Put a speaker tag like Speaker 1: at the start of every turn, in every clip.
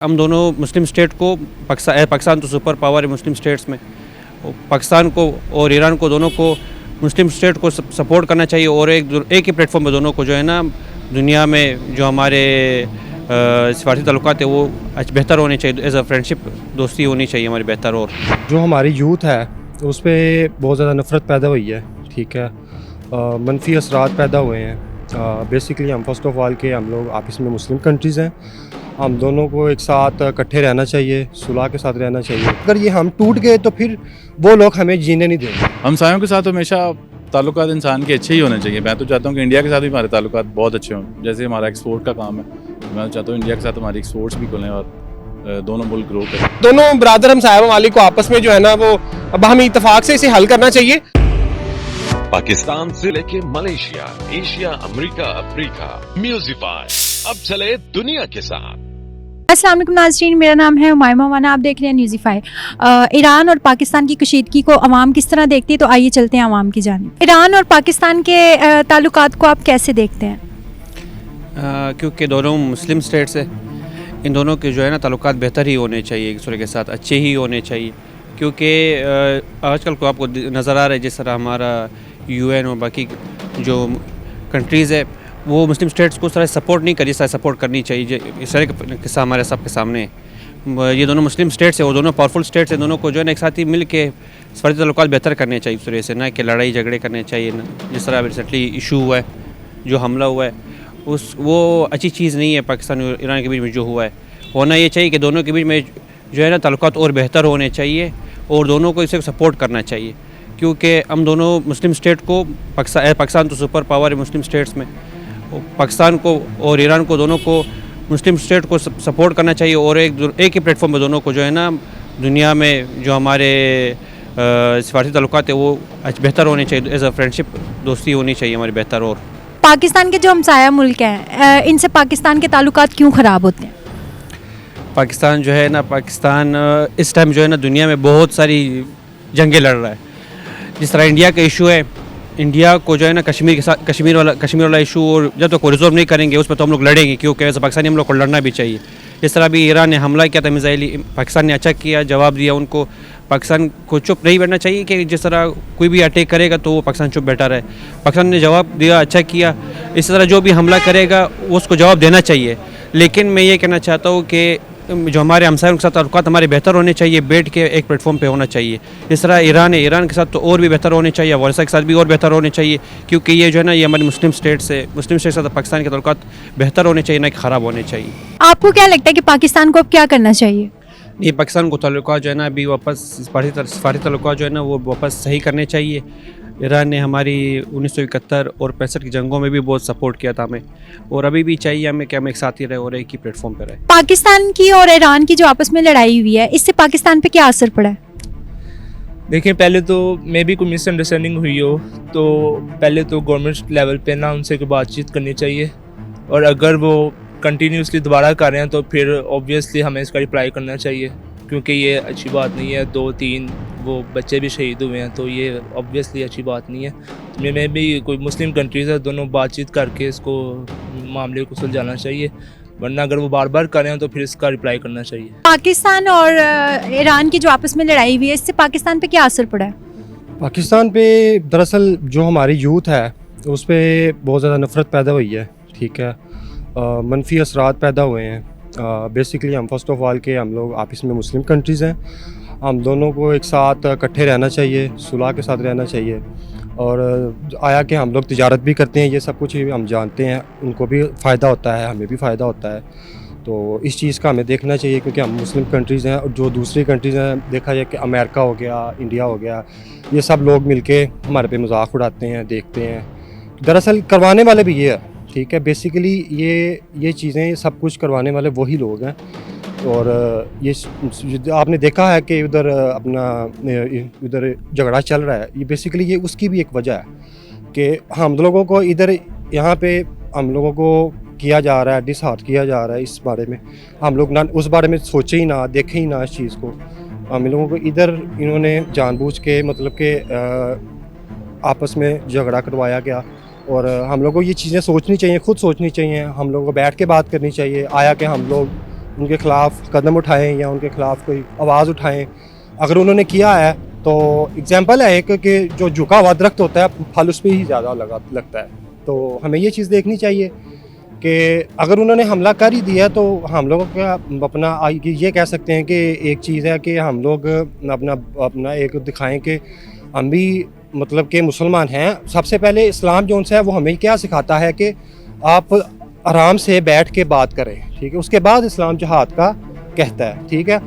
Speaker 1: हम दोनों मुस्लिम स्टेट को पाकिस्तान तो सुपर पावर है मुस्लिम स्टेट्स में। पाकिस्तान को और ईरान को दोनों को मुस्लिम स्टेट को सपोर्ट करना चाहिए और एक ही प्लेटफॉर्म पे दोनों को जो है ना दुनिया में जो हमारे सिफारती ताल्लुकात है वो बेहतर होने चाहिए। एज अ फ्रेंडशिप दोस्ती होनी चाहिए हमारी बेहतर। और
Speaker 2: जो हमारी यूथ है उस पर बहुत ज़्यादा नफ़रत पैदा हुई है, ठीक है, मनफी असरात पैदा हुए हैं। बेसिकली हम फर्स्ट ऑफ ऑल के हम लोग आपस में मुस्लिम कंट्रीज़ हैं, हम दोनों को एक साथ इकट्ठे रहना चाहिए, सुलह के साथ रहना चाहिए। अगर ये हम टूट गए तो फिर वो लोग हमें जीने नहीं देंगे।
Speaker 3: हमसायों के साथ हमेशा ताल्लुकात इंसान के अच्छे ही होने चाहिए। मैं तो चाहता हूँ कि इंडिया के साथ भी हमारे ताल्लुकात बहुत अच्छे हों। जैसे हमारा एक्सपोर्ट का काम है, मैं चाहता हूँ इंडिया के साथ हमारी एक्सपोर्ट्स भी खुलें और दोनों मुल्क ग्रो करें।
Speaker 4: दोनों ब्रादर हमसाया ममालिक को आपस में जो है ना वो अब हमें इत्तेफाक से इसे हल करना चाहिए।
Speaker 5: पाकिस्तान से लेके मलेशिया, एशिया, अमेरिका, अफ्रीका, म्यूजिफाई अब चले दुनिया के साथ।
Speaker 6: अस्सलाम वालेकुम नाज़रीन, मेरा नाम है उमाइमा माना, आप देख रहे हैं न्यूज़ीफाई। ईरान और पाकिस्तान की कशीदगी को अवाम किस तरह देखती है, तो आइए चलते हैं अवाम की जानिब। ईरान और पाकिस्तान के ताल्लुकात को आप कैसे देखते हैं?
Speaker 1: क्योंकि दोनों मुस्लिम स्टेट्स है, इन दोनों के जो है ना ताल्लुकात बेहतर ही होने चाहिए, एक दूसरे के साथ अच्छे ही होने चाहिए। क्योंकि आजकल को आपको नज़र आ रहा है जिस तरह हमारा UN और बाकी जो कंट्रीज़ है वो मुस्लिम स्टेट्स को उस तरह सपोर्ट नहीं करी, इस तरह सपोर्ट करनी चाहिए। इस तरह का किस्सा हमारे सबके सामने है। ये दोनों मुस्लिम स्टेट्स है, वो दोनों पावरफुल स्टेट्स हैं, दोनों को जो है ना एक साथ ही मिल के सफारती ताल्लुकात बेहतर करने चाहिए इस तरह से, ना कि लड़ाई झगड़े करने चाहिए। जिस तरह रिसेंटली इशू हुआ है, जो हमला हुआ है, वो अच्छी चीज़ नहीं है। पाकिस्तान और ईरान के बीच में जो हुआ है, होना ये चाहिए कि दोनों के बीच में जो है ना ताल्लुकात और बेहतर होने चाहिए और दोनों को इसे सपोर्ट करना चाहिए। क्योंकि हम दोनों मुस्लिम स्टेट को पाकिस्तान तो सुपर पावर है मुस्लिम स्टेट्स में। पाकिस्तान को और ईरान को दोनों को मुस्लिम स्टेट को सपोर्ट करना चाहिए और एक ही प्लेटफॉर्म पे दोनों को जो है ना दुनिया में जो हमारे सिफारती ताल्लुकात है वो बेहतर होने चाहिए। एज अ फ्रेंडशिप दोस्ती होनी चाहिए हमारी बेहतर। और
Speaker 6: पाकिस्तान के जो हमसाया मुल्क हैं, इनसे पाकिस्तान के ताल्लुकात क्यों ख़राब होते हैं?
Speaker 1: पाकिस्तान जो है ना इस टाइम जो है ना दुनिया में बहुत सारी जंगें लड़ रहा है। जिस तरह इंडिया का इशू है, इंडिया को जो है ना कश्मीर वाला इशू, और जब तक वो रिजॉल्व नहीं करेंगे उस पर तो हम लोग लड़ेंगे, क्योंकि ऐसा पाकिस्तानी हम लोग को लड़ना भी चाहिए। इस तरह भी ईरान ने हमला किया था मिसाइली, पाकिस्तान ने अच्छा किया, जवाब दिया उनको। पाकिस्तान को चुप नहीं बैठना चाहिए कि जिस तरह कोई भी अटैक करेगा तो वो पाकिस्तान चुप बैठा रहे। पाकिस्तान ने जवाब दिया, अच्छा किया। इस तरह जो भी हमला करेगा उसको जवाब देना चाहिए। लेकिन मैं ये कहना चाहता हूँ कि जो हमारे हमसायों के साथ ताल्लुकात हमारे बेहतर होने चाहिए, बैठ के एक प्लेटफॉर्म पे होना चाहिए। इस तरह ईरान है, ईरान के साथ तो और भी बेहतर होने चाहिए, अफगानिस्तान के साथ भी और बेहतर होने चाहिए। क्योंकि ये जो है ना ये हमारी मुस्लिम स्टेट्स है, मुस्लिम स्टेट्स के साथ पाकिस्तान के ताल्लुकात बेहतर होने चाहिए, ना कि ख़राब होने चाहिए।
Speaker 6: आपको क्या लगता है कि पाकिस्तान को अब क्या करना चाहिए?
Speaker 1: ये पाकिस्तान को ताल्लुकात जो है ना अभी वापस सिफारती ताल्लुकात जो है ना वो वापस सही करने चाहिए। ईरान ने हमारी 1971 और 65 की जंगों में भी बहुत सपोर्ट किया था हमें, और अभी भी चाहिए हमें कि हम एक साथ ही रहे और एक ही प्लेटफॉर्म पर रहे।
Speaker 6: पाकिस्तान की और ईरान की जो आपस में लड़ाई हुई है, इससे पाकिस्तान पे क्या असर पड़ा है?
Speaker 7: देखिए, पहले तो मे भी कोई मिसअंडरस्टैंडिंग हुई हो तो पहले तो गवर्नमेंट लेवल पे ना उनसे कोई बातचीत करनी चाहिए, और अगर वो कंटिन्यूसली दोबारा कर रहे हैं तो फिर ऑब्वियसली हमें इसका रिप्लाई करना चाहिए, क्योंकि ये अच्छी बात नहीं है। 2-3 वो बच्चे भी शहीद हुए हैं, तो ये ऑब्वियसली अच्छी बात नहीं है। तो मैं भी कोई मुस्लिम कंट्रीज़ है, दोनों बातचीत करके इसको मामले को सुलझाना चाहिए, वरना अगर वो बार बार कर रहे हैं तो फिर इसका रिप्लाई करना चाहिए।
Speaker 6: पाकिस्तान और ईरान की जो आपस में लड़ाई हुई है, इससे पाकिस्तान पे क्या असर पड़ा है?
Speaker 2: पाकिस्तान पे दरअसल जो हमारी यूथ है उस पर बहुत ज़्यादा नफ़रत पैदा हुई है, ठीक है, मनफी असरात पैदा हुए हैं। बेसिकली हम फर्स्ट ऑफ ऑल के हम लोग आपस में मुस्लिम कंट्रीज़ हैं, हम दोनों को एक साथ इकट्ठे रहना चाहिए, सुलह के साथ रहना चाहिए। और आया कि हम लोग तिजारत भी करते हैं, ये सब कुछ हम जानते हैं, उनको भी फ़ायदा होता है, हमें भी फ़ायदा होता है। तो इस चीज़ का हमें देखना चाहिए, क्योंकि हम मुस्लिम कंट्रीज़ हैं और जो दूसरी कंट्रीज़ हैं, देखा जाए कि अमेरिका हो गया, इंडिया हो गया, ये सब लोग मिलके हमारे पे मजाक उड़ाते हैं, देखते हैं। दरअसल करवाने वाले भी ये है, ठीक है। बेसिकली ये चीज़ें सब कुछ करवाने वाले वही लोग हैं। और ये आपने देखा है कि उधर उधर झगड़ा चल रहा है, ये बेसिकली ये उसकी भी एक वजह है कि हम लोगों को इधर यहाँ पे हम लोगों को किया जा रहा है, डिसहार्ट किया जा रहा है। इस बारे में हम लोग ना उस बारे में सोचे ही ना, देखे ही ना इस चीज़ को। हम लोगों को इधर इन्होंने जानबूझ के मतलब के आपस में झगड़ा करवाया गया, और हम लोगों को ये चीज़ें सोचनी चाहिए, खुद सोचनी चाहिए, हम लोगों को बैठ के बात करनी चाहिए। आया कि हम लोग उनके ख़िलाफ़ कदम उठाएं या उनके ख़िलाफ़ कोई आवाज़ उठाएं। अगर उन्होंने किया है तो एग्जांपल है एक कि जो झुका हुआ दरख्त होता है फल उस पर ही ज़्यादा लगता है। तो हमें ये चीज़ देखनी चाहिए कि अगर उन्होंने हमला कर ही दिया तो हम लोगों का अपना ये कह सकते हैं कि एक चीज़ है कि हम लोग अपना एक दिखाएं कि हम भी मतलब कि मुसलमान हैं। सबसे पहले इस्लाम जो उनसे है वो हमें क्या सिखाता है कि आप आराम से बैठ के बात करें, ठीक है। उसके बाद इस्लाम जहाद का कहता है, ठीक है।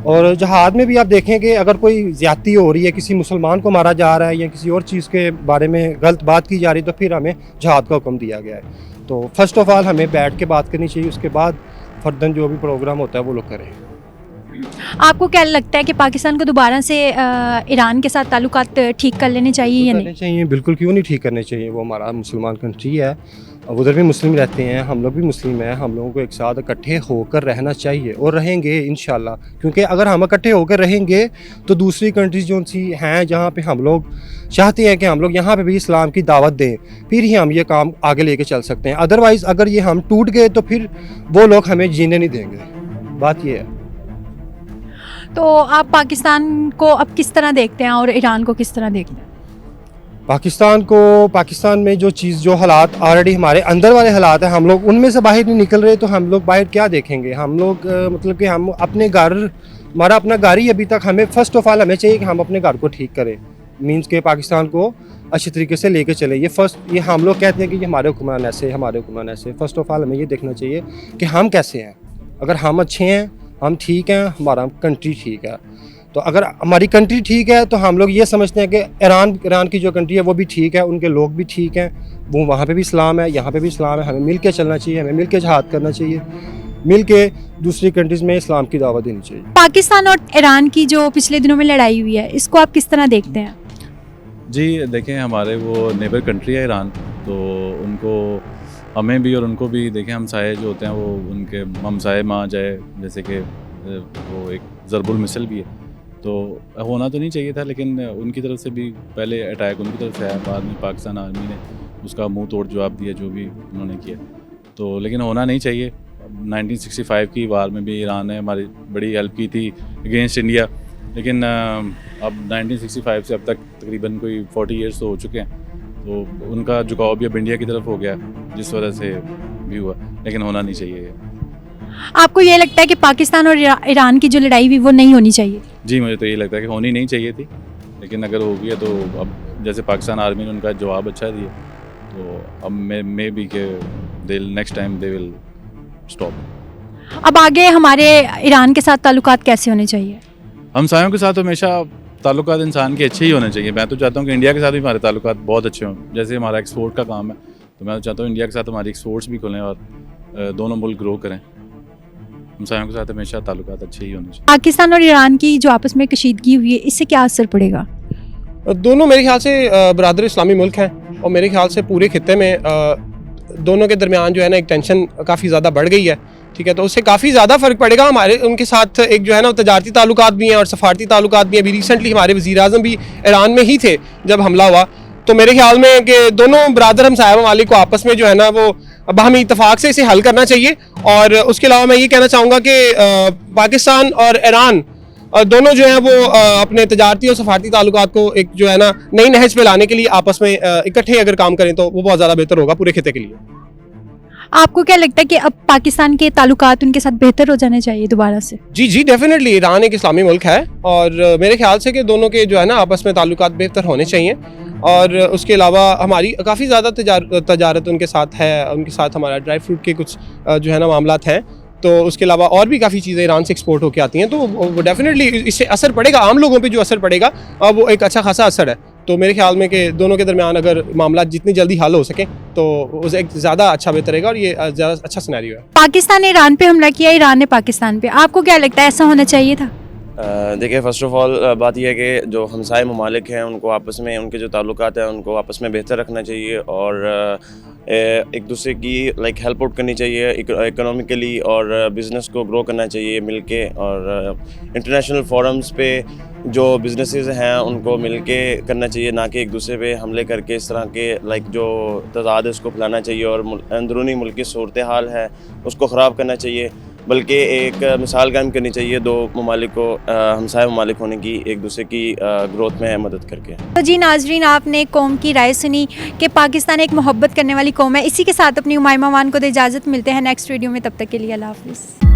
Speaker 2: और जहाद में भी आप देखें कि अगर कोई ज़्यादती हो रही है, किसी मुसलमान को मारा जा रहा है या किसी और चीज़ के बारे में गलत बात की जा रही है, तो फिर हमें जहाद का हुक्म दिया गया है। तो फर्स्ट ऑफ ऑल हमें बैठ के बात करनी चाहिए, उसके बाद फर्दन जो भी प्रोग्राम होता है वो लोग करें।
Speaker 6: आपको क्या लगता है कि पाकिस्तान को दोबारा से ईरान के साथ ताल्लुकात ठीक कर लेने चाहिए या नहीं?
Speaker 2: करने चाहिए, बिल्कुल, क्यों नहीं ठीक करने चाहिए। वो हमारा मुसलमान कंट्री है, उधर भी मुस्लिम रहते हैं, हम लोग भी मुस्लिम हैं। हम लोगों को एक साथ इकट्ठे होकर रहना चाहिए और रहेंगे इंशाल्लाह। क्योंकि अगर हम इकट्ठे होकर रहेंगे तो दूसरी कंट्रीज जो सी हैं जहाँ पे हम लोग चाहते हैं कि हम लोग यहाँ पे भी इस्लाम की दावत दें, फिर ही हम ये काम आगे लेके चल सकते हैं। अदरवाइज़ अगर ये हम टूट गए तो फिर वो लोग हमें जीने नहीं देंगे। बात ये है।
Speaker 6: तो आप पाकिस्तान को अब किस तरह देखते हैं और ईरान को किस तरह देखते हैं?
Speaker 2: पाकिस्तान में जो हालात ऑलरेडी हमारे अंदर वाले हालात हैं, हम लोग उनमें से बाहर नहीं निकल रहे, तो हम लोग बाहर क्या देखेंगे। हम लोग मतलब कि हम अपने घर, हमारा अपना घर ही अभी तक, हमें फ़र्स्ट ऑफ ऑल हमें चाहिए कि हम अपने घर को ठीक करें। मींस के पाकिस्तान को अच्छी तरीके से लेके चले। ये हम लोग कहते हैं कि ये हमारे हुक्मरान ऐसे, हमारे हुक्मरान ऐसे। फ़र्स्ट ऑफ ऑल हमें ये देखना चाहिए कि हम कैसे हैं। अगर हम अच्छे हैं, हम ठीक हैं, हमारा कंट्री ठीक है। तो अगर हमारी कंट्री ठीक है तो हम लोग ये समझते हैं कि ईरान की जो कंट्री है वो भी ठीक है, उनके लोग भी ठीक हैं, वो वहाँ पे भी इस्लाम है, यहाँ पे भी इस्लाम है। हमें मिल के चलना चाहिए, हमें मिल के जहाद करना चाहिए, मिल के दूसरी कंट्रीज़ में इस्लाम की दावत देनी चाहिए।
Speaker 6: पाकिस्तान और ईरान की जो पिछले दिनों में लड़ाई हुई है, इसको आप किस तरह देखते हैं?
Speaker 3: जी देखें, हमारे वो नेबर कंट्री है ईरान, तो उनको हमें भी और उनको भी देखें, हमसाए जो होते हैं वो उनके हमसाए में आ जाए, जैसे कि वो एक ज़रबुल मिसल भी है, तो होना तो नहीं चाहिए था, लेकिन उनकी तरफ से भी पहले अटैक उनकी तरफ से आया, बाद में पाकिस्तान आर्मी ने उसका मुंह तोड़ जवाब दिया जो भी उन्होंने किया। तो लेकिन होना नहीं चाहिए। 1965 की वार में भी ईरान ने हमारी बड़ी हेल्प की थी अगेंस्ट इंडिया, लेकिन अब 1965 से अब तक तकरीबन कोई 40 ईयर्स तो हो चुके हैं, तो उनका झुकाव भी अब इंडिया की तरफ हो गया, जिस वजह से भी हुआ, लेकिन होना नहीं चाहिए।
Speaker 6: आपको ये लगता है कि पाकिस्तान और ईरान की जो लड़ाई हुई वो नहीं होनी चाहिए?
Speaker 3: जी, मुझे तो ये लगता है कि होनी नहीं चाहिए थी, लेकिन अगर हो गई है तो अब जैसे पाकिस्तान आर्मी ने उनका जवाब अच्छा दिया, तो अब मे बी के next time they will stop.
Speaker 6: अब आगे हमारे ईरान के साथ ताल्लुकात कैसे होने चाहिए?
Speaker 3: हमसायों के साथ हमेशा ताल्लुकात इंसान के अच्छे ही होने चाहिए। मैं तो चाहता हूँ कि इंडिया के साथ भी हमारे ताल्लुकात बहुत अच्छे हों। जैसे हमारा एक्सपोर्ट का काम है, तो मैं तो चाहता हूँ इंडिया के साथ हमारी एक्सपोर्ट्स भी खुलें और दोनों मुल्क ग्रो करें। हमसायों के साथ हमेशा ताल्लुकात अच्छे ही होने चाहिए।
Speaker 6: पाकिस्तान और ईरान की जो आपस में कशीदगी हुई है, इससे क्या असर पड़ेगा?
Speaker 4: दोनों मेरे ख्याल से बरादर इस्लामी मुल्क हैं, और मेरे ख्याल से पूरे खित्ते में दोनों के दरमियान जो है ना एक टेंशन काफ़ी ज़्यादा बढ़ गई है, ठीक है। तो उससे काफ़ी ज़्यादा फ़र्क पड़ेगा। हमारे उनके साथ एक जो है ना तजारती ताल्लुकात भी हैं और सफारती ताल्लुकात भी हैं। अभी रिसेंटली हमारे वज़ीर-ए-आज़म भी ईरान में ही थे जब हमला हुआ। तो मेरे ख्याल में कि दोनों बरादर हमसाया ममालिक को आपस में जो है ना वो बाहमी इत्तफाक से इसे हल करना चाहिए। और उसके अलावा मैं ये कहना चाहूँगा कि पाकिस्तान और ईरान दोनों जो है वो अपने तजारती और सफारती ताल्लुकात को एक जो है ना नई नहज पे लाने के लिए आपस में इकट्ठे अगर काम करें तो वो बहुत ज़्यादा बेहतर होगा पूरे खित्ते के लिए।
Speaker 6: आपको क्या लगता है कि अब पाकिस्तान के ताल्लुकात उनके साथ बेहतर हो जाने चाहिए दोबारा से?
Speaker 4: जी डेफिनेटली। ईरान एक इस्लामी मुल्क है और मेरे ख्याल से कि दोनों के जो है ना आपस में ताल्लुकात बेहतर होने चाहिए। और उसके अलावा हमारी काफ़ी ज़्यादा तजारत उनके साथ है, उनके साथ हमारा ड्राई फ्रूट के कुछ जो है ना मामलात हैं। तो उसके अलावा और भी काफ़ी चीज़ें ईरान से एक्सपोर्ट होकर आती हैं, तो वो डेफिनेटली इससे असर पड़ेगा, आम लोगों पे जो असर पड़ेगा वो एक अच्छा खासा असर है। तो मेरे ख्याल में कि दोनों के दरमियान अगर मामला जितनी जल्दी हल हो सके तो उसे एक ज़्यादा अच्छा बेहतर रहेगा, और ये ज़्यादा अच्छा सिनेरियो है।
Speaker 6: पाकिस्तान ने ईरान पे हमला किया, ईरान ने पाकिस्तान पे, आपको क्या लगता है ऐसा होना चाहिए था?
Speaker 8: देखिए, फ़र्स्ट ऑफ़ ऑल बात यह है कि जो हमसाए ममालिक हैं उनको आपस में उनके जो ताल्लुकात हैं उनको आपस में बेहतर रखना चाहिए, और एक दूसरे की हेल्प आउट करनी चाहिए इकोनॉमिकली, और बिज़नेस को ग्रो करना चाहिए मिलके। और इंटरनेशनल फोरम्स पे जो बिज़नेसेस हैं उनको मिलके करना चाहिए, ना कि एक दूसरे पे हमले करके इस तरह के जो तज़ाद है उसको फैलाना चाहिए, और अंदरूनी मुल्क की सूरत हाल है उसको ख़राब करना चाहिए। बल्कि एक मिसाल कायम करनी चाहिए दो ममालिक को हमसाय ममालिक होने की, एक दूसरे की ग्रोथ में मदद करके।
Speaker 6: तो जी नाजरीन, आपने कौम की राय सुनी कि पाकिस्तान एक मोहब्बत करने वाली कौम है। इसी के साथ अपनी उमाइमा मान को दे इजाज़त, मिलते हैं नेक्स्ट वीडियो में, तब तक के लिए अल्लाह हाफिज़।